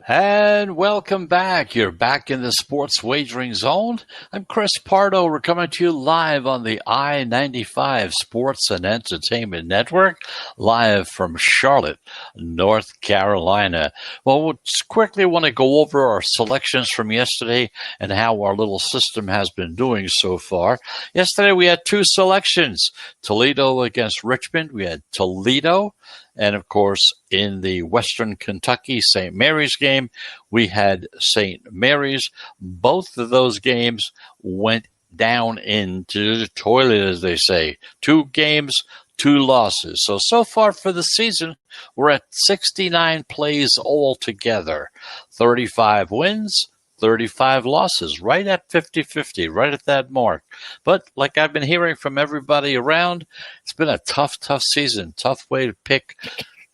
And welcome back. You're back in the sports wagering zone. I'm Chris Pardo. We're coming to you live on the I-95 Sports and Entertainment Network, live from Charlotte, North Carolina. Well, we just quickly want to go over our selections from yesterday and how our little system has been doing so far. Yesterday, we had two selections, Toledo against Richmond. We had Toledo. And, of course, in the Western Kentucky St. Mary's game, we had St. Mary's. Both of those games went down into the toilet, as they say. 2 games, 2 losses. So far for the season, we're at 69 plays altogether. 35 wins, 35 losses, right at 50-50, right at that mark. But like I've been hearing from everybody around, it's been a tough season, tough way to pick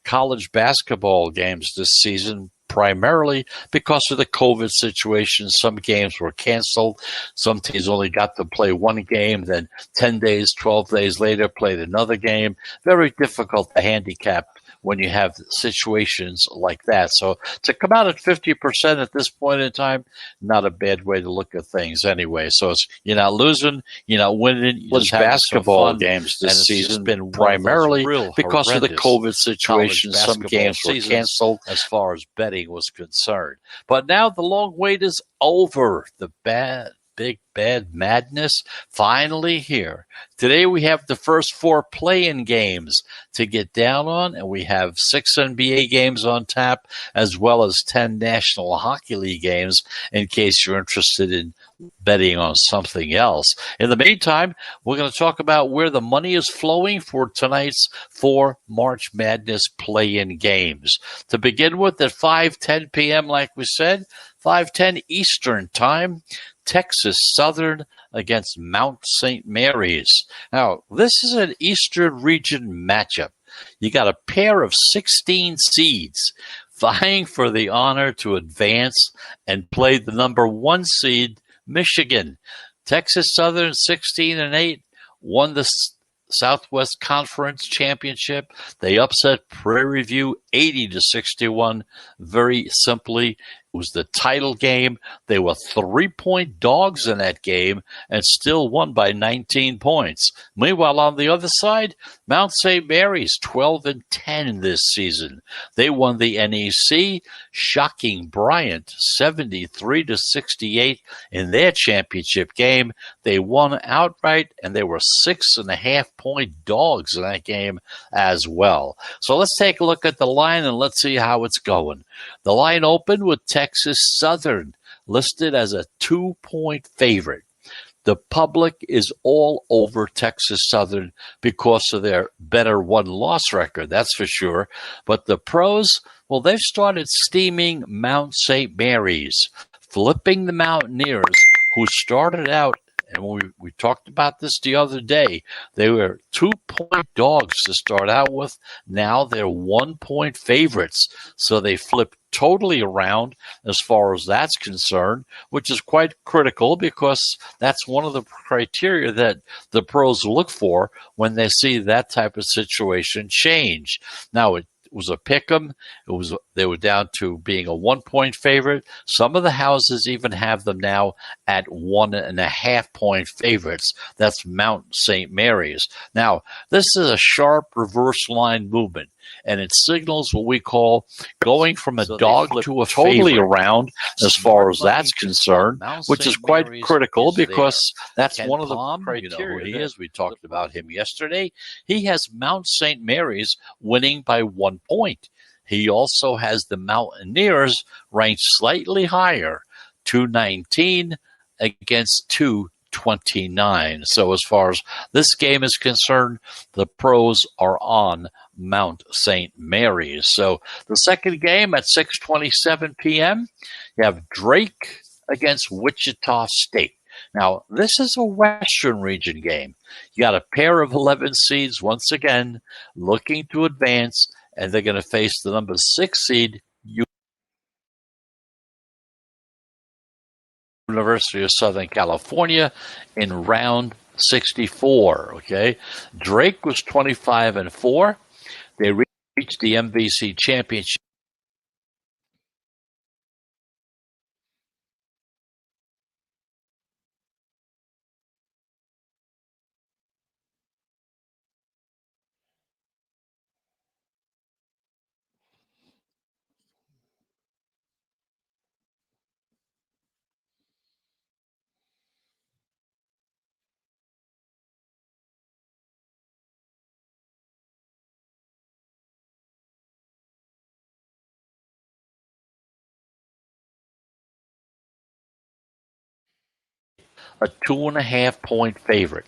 college basketball games this season, primarily because of the COVID situation. Some games were canceled. Some teams only got to play one game, then 10 days, 12 days later played another game. Very difficult to handicap when you have situations like that. So to come out at 50% at this point in time, not a bad way to look at things anyway. So it's, you're not losing, you're not winning. You're just basketball games this season been primarily because of the COVID situation. Some games were canceled as far as betting was concerned. But now the long wait is over. The big bad madness finally here. Today we have the first 4 play-in games to get down on, and we have 6 NBA games on tap, as well as 10 National Hockey League games in case you're interested in betting on something else. In the meantime, we're going to talk about where the money is flowing for tonight's 4 March Madness play-in games. To begin with, at 5:10 p.m., like we said, 5:10 Eastern Time, Texas Southern against Mount St. Mary's. Now, this is an Eastern region matchup. You got a pair of 16 seeds vying for the honor to advance and play the number 1 seed, Michigan. Texas Southern, 16-8, won the Southwest Conference Championship. They upset Prairie View 80-61. Very simply, it was the title game. They were 3-point dogs in that game and still won by 19 points. Meanwhile, on the other side, Mount St. Mary's 12-10 this season. They won the NEC, shocking Bryant 73-68 in their championship game. They won outright, and they were 6.5-point dogs in that game as well. So let's take a look at the line and let's see how it's going. The line opened with Texas Southern listed as a 2-point favorite. The public is all over Texas Southern because of their better one-loss record, that's for sure. But the pros, well, they've started steaming Mount St. Mary's, flipping the Mountaineers, who started out, and we talked about this the other day, they were 2-point dogs to start out with. Now they're 1-point favorites. So they flipped totally around as far as that's concerned, which is quite critical because that's one of the criteria that the pros look for when they see that type of situation change. Now, it was a pick'em. They were down to being a 1-point favorite. Some of the houses even have them now at 1.5-point favorites. That's Mount St. Mary's. Now, this is a sharp reverse line movement, and it signals what we call going from a dog to a totally around as far as that's concerned, which is quite critical because that's one of the criteria. He is. We talked about him yesterday. He has Mount St. Mary's winning by 1 point. He also has the Mountaineers ranked slightly higher, 219 against 229. So as far as this game is concerned, the pros are on Mount St. Mary's. So the second game at 6:27 p.m., you have Drake against Wichita State. Now, this is a Western region game. You got a pair of 11 seeds, once again, looking to advance, and they're going to face the number 6 seed, University of Southern California, in round 64. Okay, Drake was 25-4. They reached the MVC championship a 2.5-point favorite.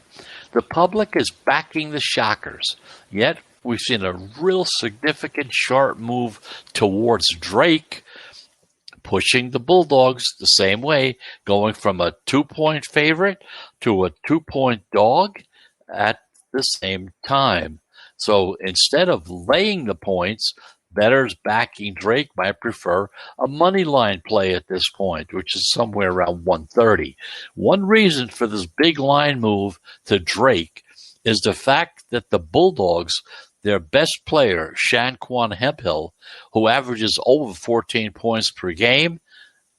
The public is backing the Shockers, yet we've seen a real significant sharp move towards Drake, pushing the Bulldogs the same way, going from a 2-point favorite to a 2-point dog at the same time. So instead of laying the points, bettors backing Drake might prefer a money line play at this point, which is somewhere around 130. One reason for this big line move to Drake is the fact that the Bulldogs, their best player, Shanquan Hemphill, who averages over 14 points per game,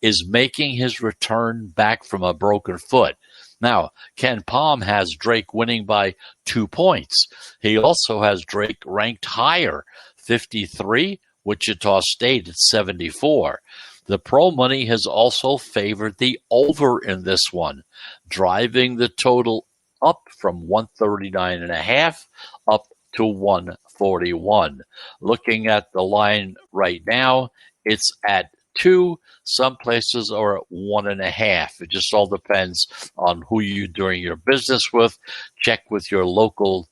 is making his return back from a broken foot. Now, Ken Palm has Drake winning by 2 points. He also has Drake ranked higher, 53, Wichita State at 74. The pro money has also favored the over in this one, driving the total up from 139.5 up to 141. Looking at the line right now, it's at 2. Some places are at 1.5. It just all depends on who you're doing your business with. Check with your local.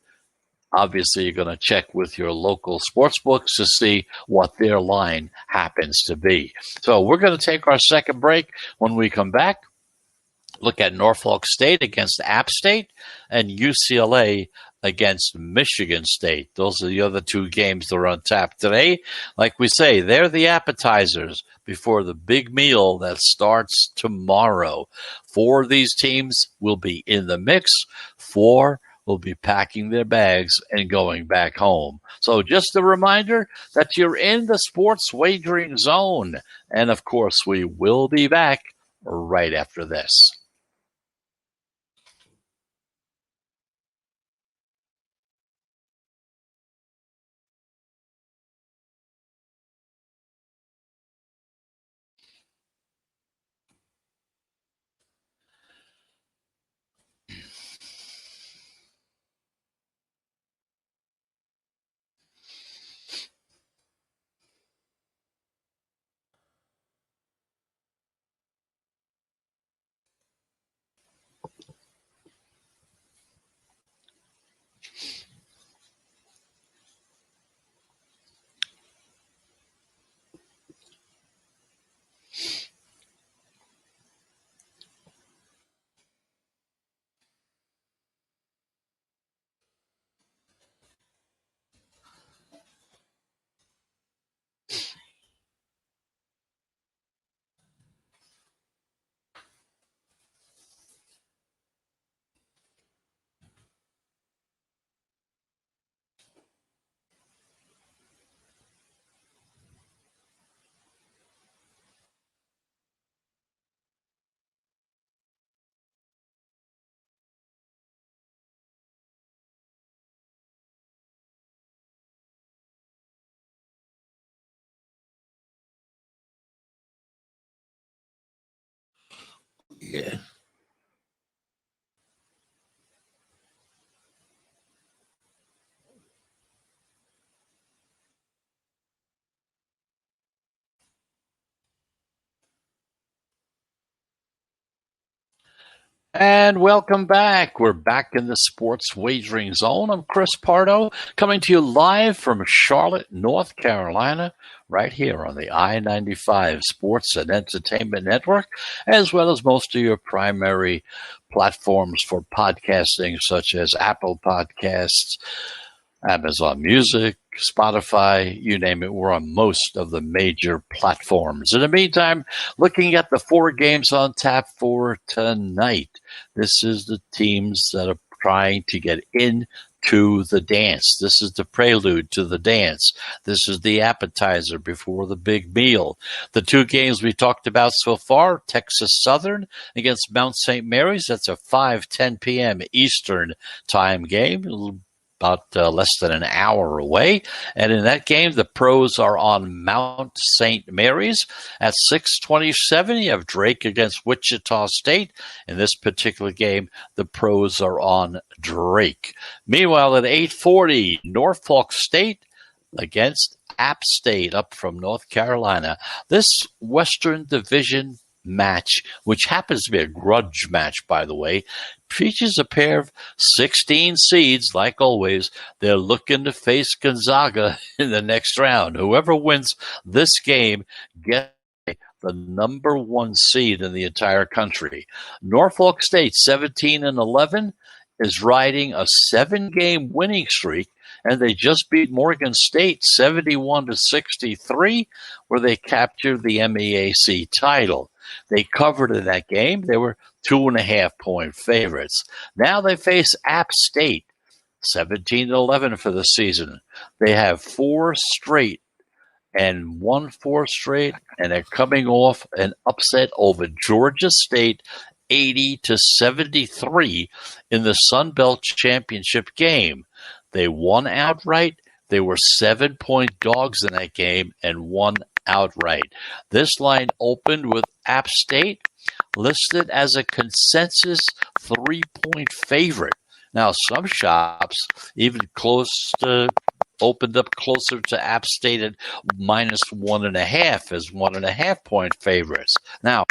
Obviously, you're going to check with your local sports books to see what their line happens to be. So we're going to take our second break. When we come back, look at Norfolk State against App State and UCLA against Michigan State. Those are the other two games that are on tap today. Like we say, they're the appetizers before the big meal that starts tomorrow. 4 of these teams will be in the mix. 4 will be packing their bags and going back home. So just a reminder that you're in the sports wagering zone. And of course, we will be back right after this. Yeah. And welcome back. We're back in the sports wagering zone. I'm Chris Pardo, coming to you live from Charlotte, North Carolina, right here on the I-95 Sports and Entertainment Network, as well as most of your primary platforms for podcasting, such as Apple Podcasts, Amazon Music, Spotify, you name it. We're on most of the major platforms. In the meantime, looking at the 4 games on tap for tonight. This is the teams that are trying to get into the dance. This is the prelude to the dance. This is the appetizer before the big meal. The 2 games we talked about so far, Texas Southern against Mount St. Mary's. That's a 5:10 p.m. Eastern time game, about less than an hour away. And in that game, the pros are on Mount St. Mary's. At 6:27, you have Drake against Wichita State. In this particular game, the pros are on Drake. Meanwhile, at 8:40, Norfolk State against App State, up from North Carolina. This Western Division match, which happens to be a grudge match, by the way, features a pair of 16 seeds. Like always, they're looking to face Gonzaga in the next round. Whoever wins this game gets the number one seed in the entire country. Norfolk State, 17-11, is riding a 7-game winning streak, and they just beat Morgan State 71-63, where they captured the MEAC title. They covered in that game. They were 2.5-point favorites. Now they face App State, 17-11 for the season. They have 4 straight and won 4 straight, and they're coming off an upset over Georgia State, 80-73 in the Sun Belt Championship game. They won outright. They were 7-point dogs in that game and won outright. This line opened with App State listed as a consensus 3-point favorite. Now, some shops even opened up closer to App State at -1.5 as 1.5-point favorites. Now,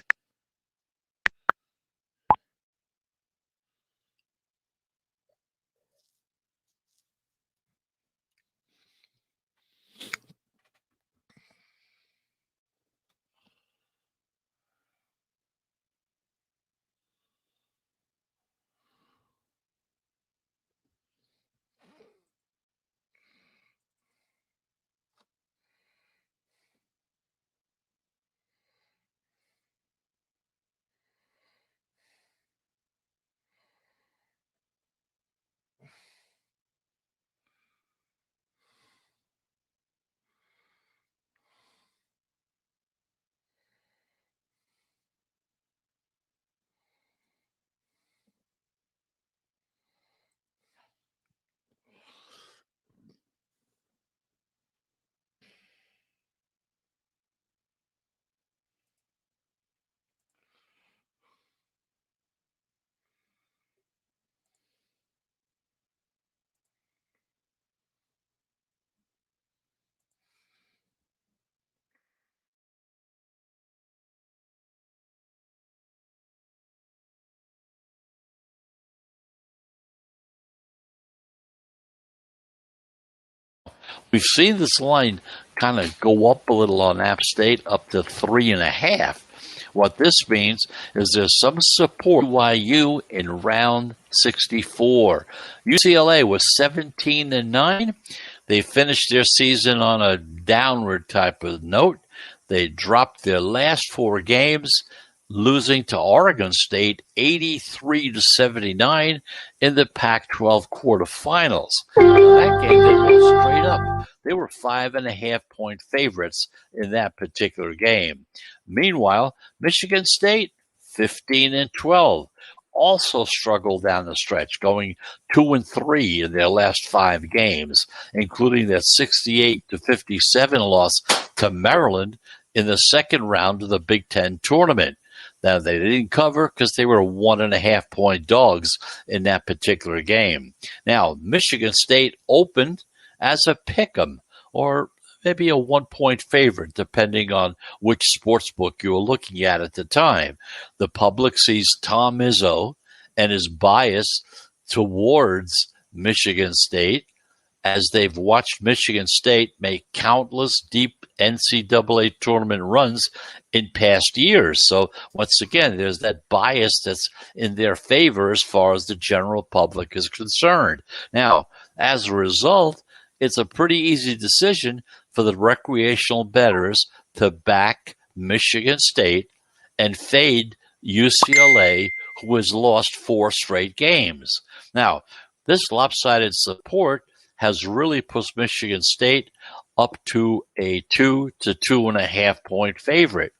we've seen this line kind of go up a little on App State, up to 3.5. What this means is there's some support for BYU in round 64. UCLA was 17-9. They finished their season on a downward type of note. They dropped their last 4 games, losing to Oregon State 83-79 in the Pac-12 quarterfinals. That game didn't go straight up. They were 5.5-point favorites in that particular game. Meanwhile, Michigan State, 15-12, also struggled down the stretch, going 2-3 in their last 5 games, including their 68-57 loss to Maryland in the second round of the Big Ten tournament. Now, they didn't cover because they were 1.5-point dogs in that particular game. Now, Michigan State opened as a pick'em, or maybe a 1-point favorite, depending on which sports book you were looking at the time. The public sees Tom Izzo and is biased towards Michigan State, as they've watched Michigan State make countless deep NCAA tournament runs in past years. So once again, there's that bias that's in their favor as far as the general public is concerned. Now, as a result, it's a pretty easy decision for the recreational bettors to back Michigan State and fade UCLA, who has lost 4 straight games. Now, this lopsided support has really pushed Michigan State up to a 2 to 2.5-point favorite.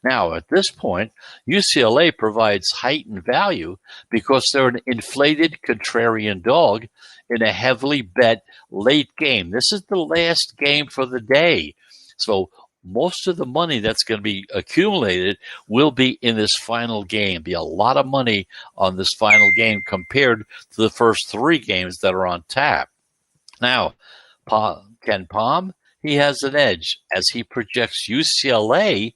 Now, at this point, UCLA provides heightened value because they're an inflated contrarian dog in a heavily bet late game. This is the last game for the day. So most of the money that's going to be accumulated will be in this final game. Be a lot of money on this final game compared to the first 3 games that are on tap. Now, Ken Palm, he has an edge as he projects UCLA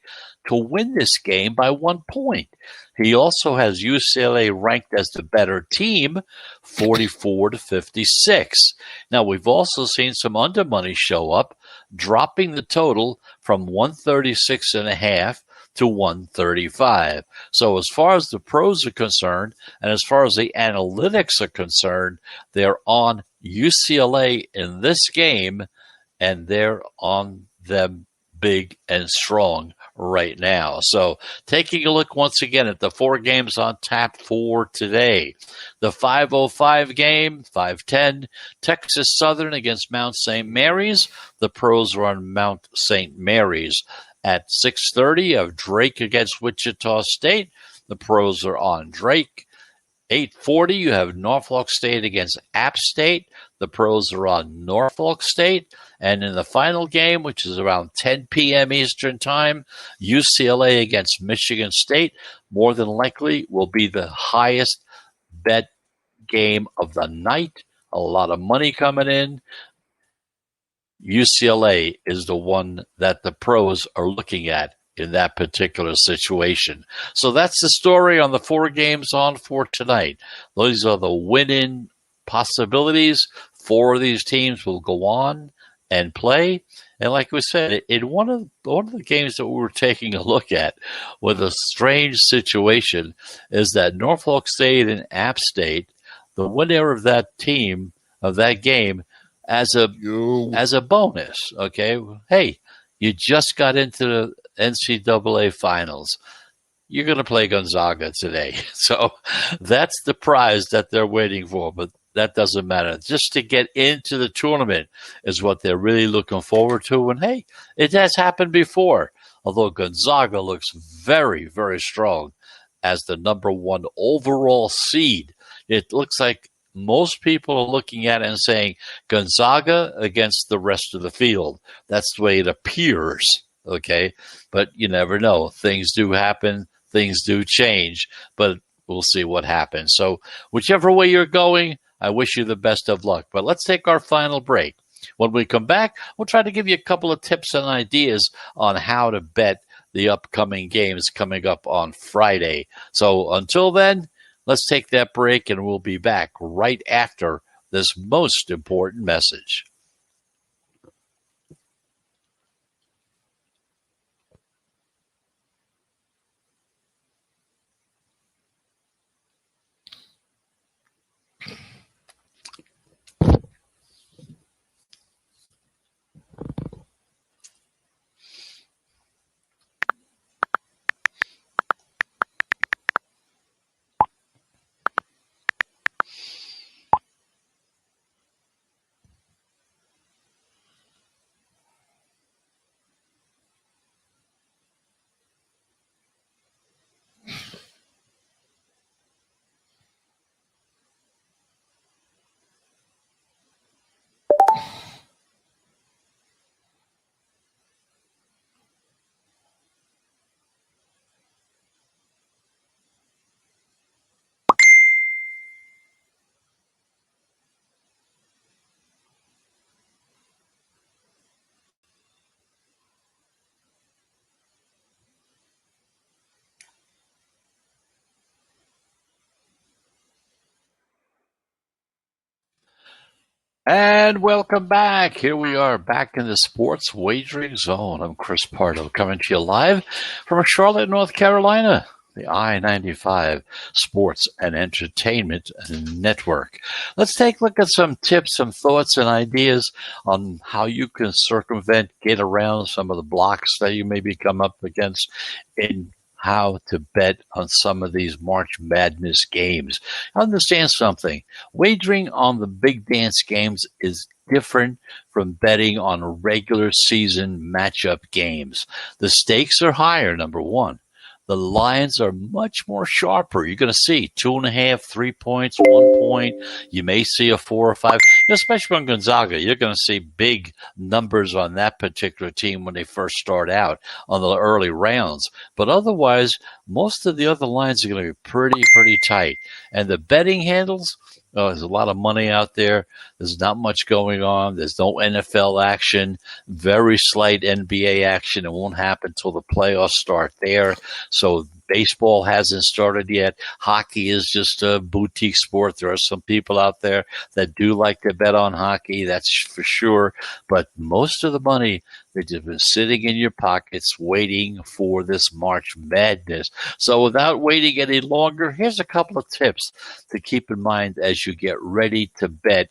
to win this game by 1 point. He also has UCLA ranked as the better team, 44-56. Now, we've also seen some under money show up, dropping the total from 136.5 to 135. So as far as the pros are concerned, and as far as the analytics are concerned, they're on UCLA in this game, and they're on them big and strong right now. So taking a look once again at the 4 games on tap for today. The 5:05 game, 5:10, Texas Southern against Mount St. Mary's. The pros are on Mount St. Mary's. At 6:30 of Drake against Wichita State. The pros are on Drake. 8:40, you have Norfolk State against App State. The pros are on Norfolk State. And in the final game, which is around 10 p.m. Eastern Time, UCLA against Michigan State, more than likely will be the highest bet game of the night. A lot of money coming in. UCLA is the one that the pros are looking at in that particular situation. So that's the story on the 4 games on for tonight. Those are the win-in possibilities. 4 of these teams will go on and play. And like we said, in one of the games that we were taking a look at with a strange situation is that Norfolk State and App State, the winner of that team, of that game, as a bonus, okay? Hey, you just got into the NCAA finals. You're going to play Gonzaga today. So that's the prize that they're waiting for, but that doesn't matter. Just to get into the tournament is what they're really looking forward to. And, hey, it has happened before, although Gonzaga looks very, very strong as the number 1 overall seed. It looks like most people are looking at it and saying Gonzaga against the rest of the field. That's the way it appears, okay? But you never know. Things do happen. Things do change. But we'll see what happens. So whichever way you're going, I wish you the best of luck. But let's take our final break. When we come back, we'll try to give you a couple of tips and ideas on how to bet the upcoming games coming up on Friday. So until then, let's take that break, and we'll be back right after this most important message. And welcome back. Here we are back in the sports wagering zone. I'm Chris Pardo coming to you live from Charlotte, North Carolina, the I-95 Sports and Entertainment Network. Let's take a look at some tips, some thoughts, and ideas on how you can circumvent, get around some of the blocks that you maybe come up against in how to bet on some of these March Madness games. Understand something. Wagering on the big dance games is different from betting on regular season matchup games. The stakes are higher, number 1. The lines are much more sharper. You're going to see 2.5, 3 points, 1 point. You may see a 4 or 5. Especially on Gonzaga, you're going to see big numbers on that particular team when they first start out on the early rounds. But otherwise, most of the other lines are going to be pretty tight. And the betting handles, Oh, there's a lot of money out there. There's not much going on. There's no NFL action, very slight NBA action. It won't happen until the playoffs start there. So baseball hasn't started yet. Hockey is just a boutique sport. There are some people out there that do like to bet on hockey, that's for sure. But most of the money, they've just been sitting in your pockets waiting for this March Madness. So without waiting any longer, here's a couple of tips to keep in mind as you get ready to bet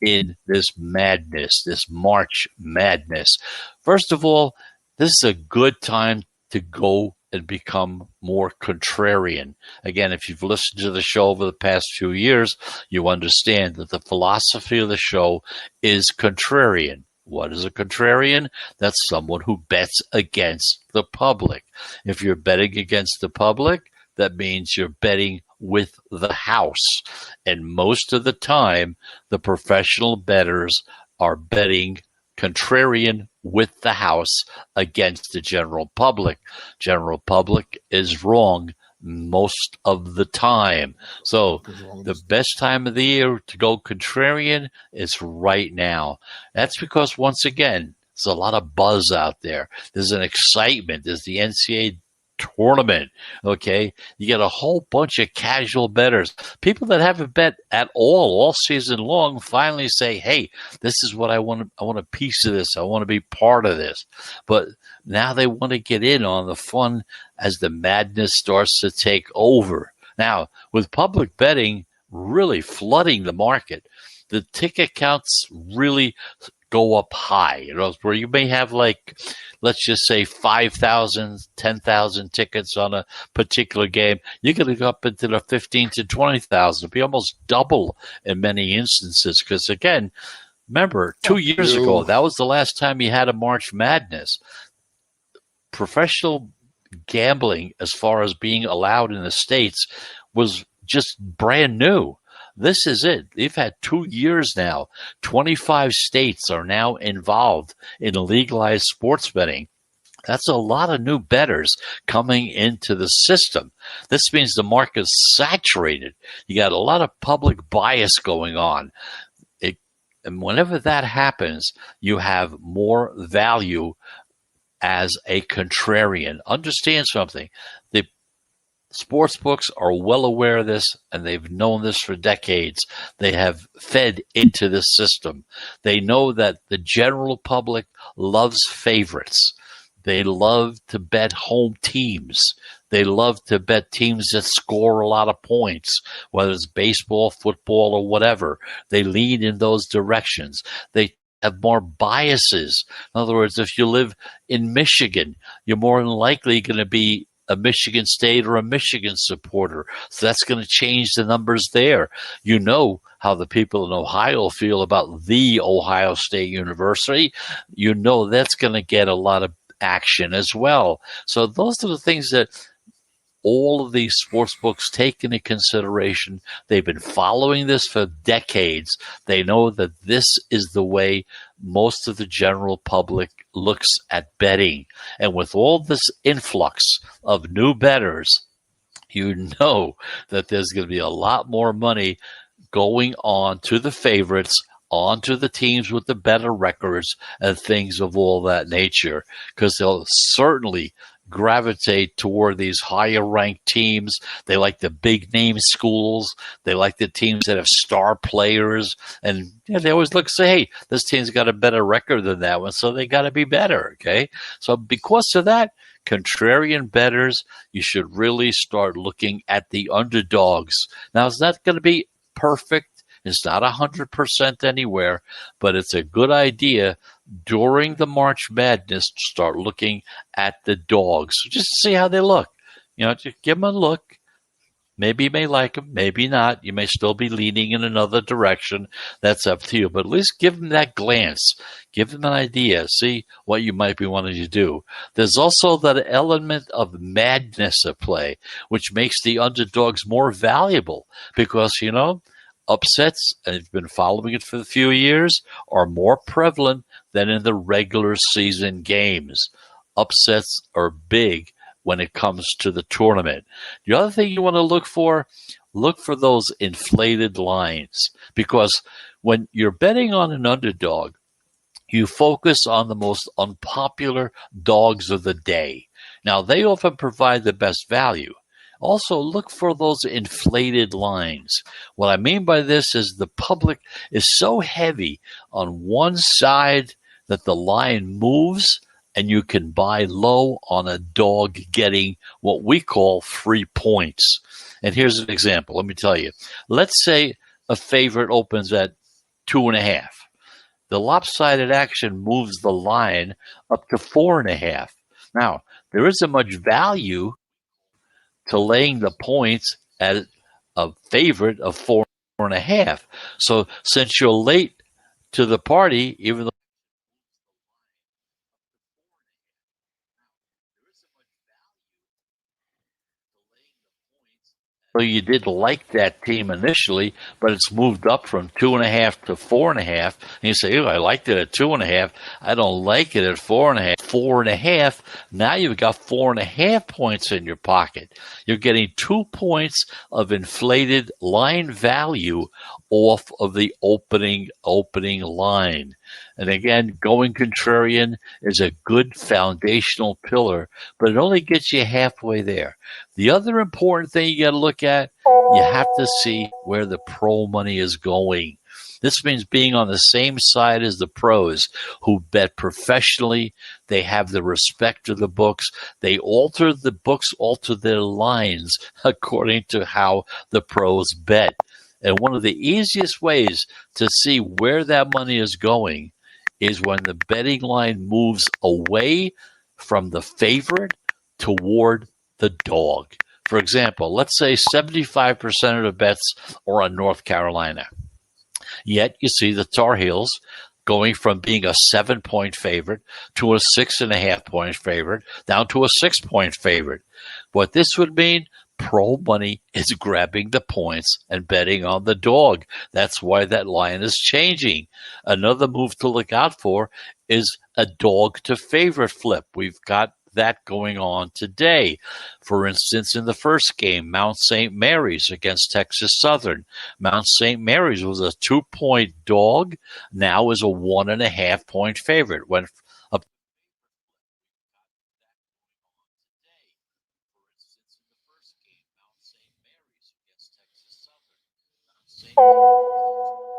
in this madness, this March Madness. First of all, this is a good time to go and become more contrarian. Again, if you've listened to the show over the past few years, you understand that the philosophy of the show is contrarian. What is a contrarian? That's someone who bets against the public. If you're betting against the public, that means you're betting with the house. And most of the time, the professional bettors are betting contrarian with the house against the general public. General public is wrong most of the time. So the best time of the year to go contrarian is right now. That's because, once again, there's a lot of buzz out there. There's an excitement. There's the NCAA tournament. Okay, you get a whole bunch of casual bettors, people that haven't bet at all season long, finally say, hey, this is what I want. I want a piece of this. I want to be part of this. But now they want to get in on the fun as the madness starts to take over. Now, with public betting really flooding the market, the ticket counts really go up high, where you may have, like, let's just say 5,000, 10,000 tickets on a particular game. You're going to go up into the 15 to 20,000. It'll be almost double in many instances. Because, again, remember, 2 years ago, that was the last time you had a March Madness. Professional gambling, as far as being allowed in the States, was just brand new. This is it. They've had 2 years now. 25 states are now involved in legalized sports betting. That's a lot of new bettors coming into the system. This means the market's saturated. You got a lot of public bias going on. And whenever that happens, you have more value as a contrarian. Understand something. The sports books are well aware of this, and they've known this for decades. They have fed into this system. They know that the general public loves favorites. They love to bet home teams. They love to bet teams that score a lot of points, whether it's baseball, football, or whatever. They lean in those directions. They have more biases. In other words, if you live in Michigan, you're more than likely going to be a Michigan State or a Michigan supporter. So that's going to change the numbers there. You know how the people in Ohio feel about the Ohio State University. You know that's going to get a lot of action as well. So those are the things that all of these sports books take into consideration. They've been following this for decades. They know that this is the way most of the general public looks at betting. And with all this influx of new bettors, you know that there's going to be a lot more money going on to the favorites, onto the teams with the better records and things of all that nature, because they'll certainly gravitate toward these higher ranked teams. They like the big name schools. They like the teams that have star players. And they always look and say, hey, this team's got a better record than that one, so they got to be better. Okay. So because of that, contrarian bettors, you should really start looking at the underdogs. Now, it's not going to be perfect. It's not 100% anywhere, but it's a good idea during the March Madness to start looking at the dogs, just to see how they look. Just give them a look. Maybe you may like them, maybe not. You may still be leaning in another direction. That's up to you. But at least give them that glance. Give them an idea. See what you might be wanting to do. There's also that element of madness at play, which makes the underdogs more valuable because, upsets, and you've been following it for a few years, are more prevalent than in the regular season games. Upsets are big when it comes to the tournament. The other thing you want to look for those inflated lines, because when you're betting on an underdog, you focus on the most unpopular dogs of the day. Now, they often provide the best value. Also, look for those inflated lines. What I mean by this is the public is so heavy on one side that the line moves, and you can buy low on a dog getting what we call free points. And here's an example. Let me tell you. Let's say a favorite opens at 2.5. The lopsided action moves the line up to 4.5. Now, there isn't much value to laying the points at a favorite of 4.5. So since you're late to the party, even though you did like that team initially, but it's moved up from 2.5 to 4.5. And you say, "Oh, I liked it at 2.5. I don't like it at 4.5." 4.5. Now you've got 4.5 points in your pocket. You're getting 2 points of inflated line value off of the opening line. And again, going contrarian is a good foundational pillar, but it only gets you halfway there. The other important thing you got to look at, you have to see where the pro money is going. This means being on the same side as the pros who bet professionally. They have the respect of the books. The books alter their lines according to how the pros bet. And one of the easiest ways to see where that money is going is when the betting line moves away from the favorite toward the dog. For example, let's say 75% of the bets are on North Carolina. Yet you see the Tar Heels going from being a 7-point favorite to a 6.5-point favorite down to a 6-point favorite. What this would mean, pro money is grabbing the points and betting on the dog. That's why that line is changing. Another move to look out for is a dog to favorite flip. We've got that going on today. For instance, in the first game, Mount St. Mary's against Texas Southern. Mount St. Mary's was a 2-point dog, now is a 1.5-point favorite. Went up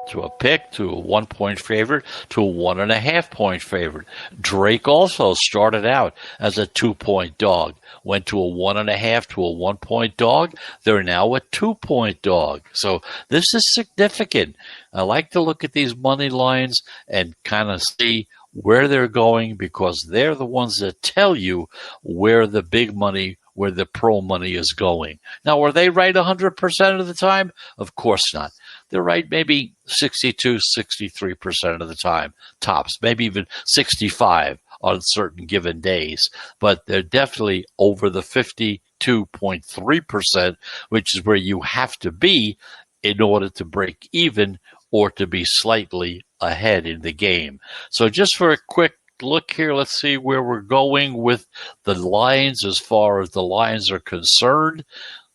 to a pick, to a 1-point favorite, to a 1.5-point favorite. Drake also started out as a 2-point dog, went to a 1.5 to a 1-point dog. They're now a 2-point dog. So this is significant. I like to look at these money lines and kind of see where they're going, because they're the ones that tell you where the big money, where the pro money is going. Now, are they right 100% of the time? Of course not. They're right maybe 62, 63% of the time, tops, maybe even 65 on certain given days. But they're definitely over the 52.3%, which is where you have to be in order to break even or to be slightly ahead in the game. So just for a quick look here, let's see where we're going with the lines as far as the lines are concerned.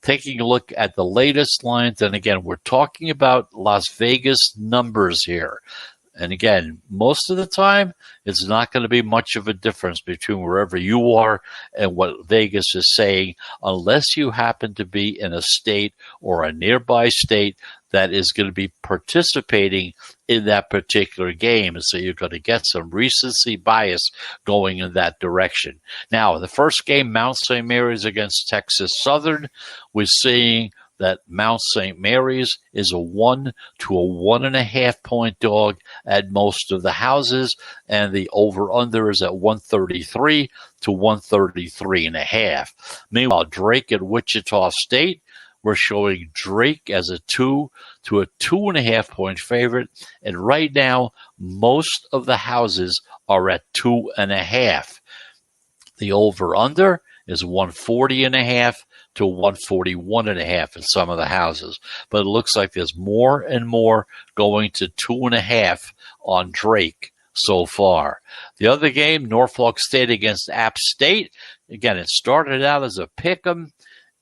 Taking a look at the latest lines, and again, we're talking about Las Vegas numbers here. And again, most of the time, it's not going to be much of a difference between wherever you are and what Vegas is saying, unless you happen to be in a state or a nearby state that is going to be participating in that particular game. And so you're going to get some recency bias going in that direction. Now, the first game, Mount St. Mary's against Texas Southern, we're seeing that Mount St. Mary's is a 1 to a 1.5-point dog at most of the houses, and the over-under is at 133 to 133.5. Meanwhile, Drake at Wichita State, we're showing Drake as a 2 to a 2.5-point favorite, and right now, most of the houses are at 2.5. The over-under is 140.5 to 141.5 in some of the houses. But it looks like there's more and more going to 2.5 on Drake so far. The other game, Norfolk State against App State. Again, it started out as a pick 'em.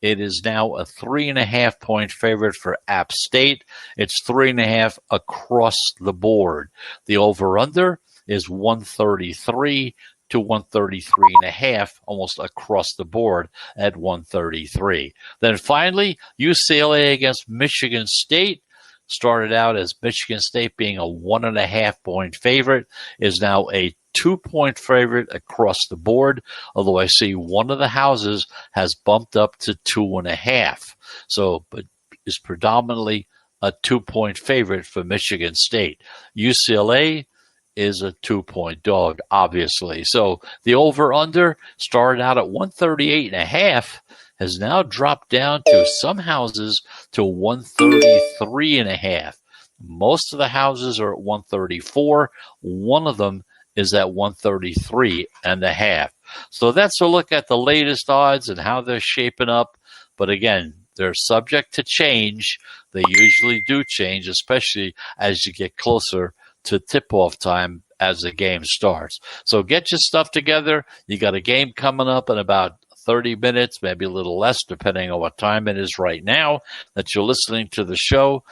It is now a 3.5-point favorite for App State. It's 3.5 across the board. The over-under is 133 to 133.5, almost across the board at 133. Then finally, UCLA against Michigan State. Started out as Michigan State being a 1.5-point favorite, is now a 2-point favorite across the board, although I see one of the houses has bumped up to 2.5. So, but is predominantly a 2-point favorite for Michigan State. UCLA is a 2-point dog, obviously. So the over-under started out at 138.5, has now dropped down to some houses to 133.5. Most of the houses are at 134. One of them is at 133.5. So that's a look at the latest odds and how they're shaping up. But again, they're subject to change. They usually do change, especially as you get closer to tip-off time as the game starts. So get your stuff together. You got a game coming up in about 30 minutes, maybe a little less, depending on what time it is right now that you're listening to the show.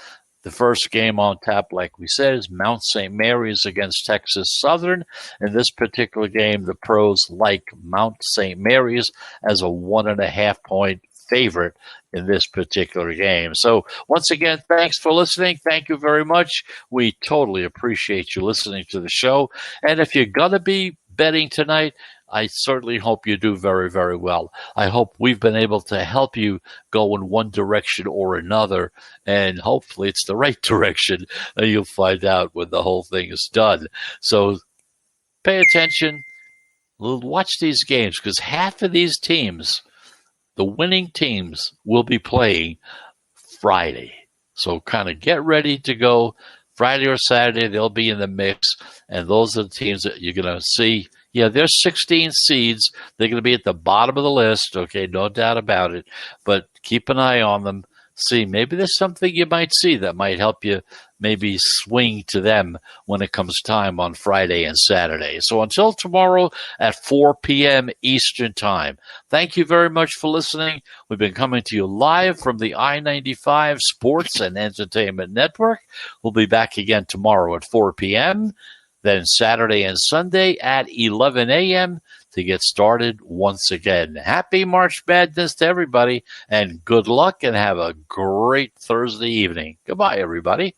The first game on tap, like we said, is Mount St. Mary's against Texas Southern. In this particular game, the pros like Mount St. Mary's as a 1.5-point favorite in this particular game. So once again, thanks for listening. Thank you very much. We totally appreciate you listening to the show. And if you're going to be betting tonight, I certainly hope you do very, very well. I hope we've been able to help you go in one direction or another, and hopefully it's the right direction. You'll find out when the whole thing is done. So pay attention. Watch these games, because half of these teams, the winning teams, will be playing Friday. So kind of get ready to go. Friday or Saturday, they'll be in the mix, and those are the teams that you're going to see. Yeah, there's 16 seeds. They're going to be at the bottom of the list, okay, no doubt about it. But keep an eye on them. See, maybe there's something you might see that might help you maybe swing to them when it comes time on Friday and Saturday. So until tomorrow at 4 p.m. Eastern Time, thank you very much for listening. We've been coming to you live from the I-95 Sports and Entertainment Network. We'll be back again tomorrow at 4 p.m., then Saturday and Sunday at 11 a.m. to get started once again. Happy March Madness to everybody, and good luck, and have a great Thursday evening. Goodbye, everybody.